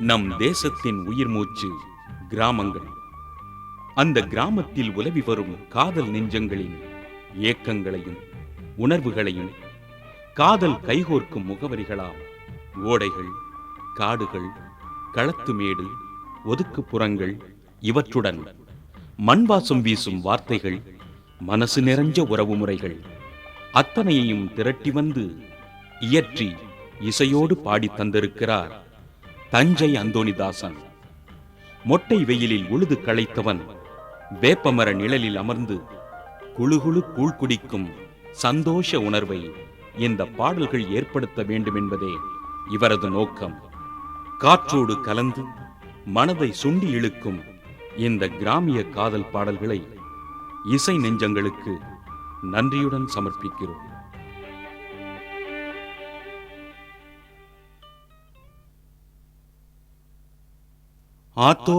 நம் தேசத்தின் உயிர் மூச்சு கிராமங்கள். அந்த கிராமத்தில் உலவி வரும் காதல் நெஞ்சங்களின் ஏக்கங்களையும் உணர்வுகளையும் காதல் கைகோர்க்கும் முகவரிகளாம் ஓடைகள், காடுகள், களத்துமேடு, ஒதுக்குப்புறங்கள், இவற்றுடன் மண்வாசம் வீசும் வார்த்தைகள், மனசு நிறைஞ்ச உறவு முறைகள் அத்தனையையும் திரட்டி வந்து இயற்றி இசையோடு பாடி தந்திருக்கிறார் தஞ்சை அந்தோணிதாசன். மொட்டை வெயிலில் உழுது களைத்தவன் வேப்பமர நிழலில் அமர்ந்து குழுகுழு கூழ் குடிக்கும் சந்தோஷ உணர்வை இந்த பாடல்கள் ஏற்படுத்த வேண்டும் என்பதே இவரது நோக்கம். காற்றோடு கலந்து மனதை சுண்டி இழுக்கும் இந்த கிராமிய காதல் பாடல்களை இசை நெஞ்சங்களுக்கு நன்றியுடன் சமர்ப்பிக்கிறோம். ஆத்தோர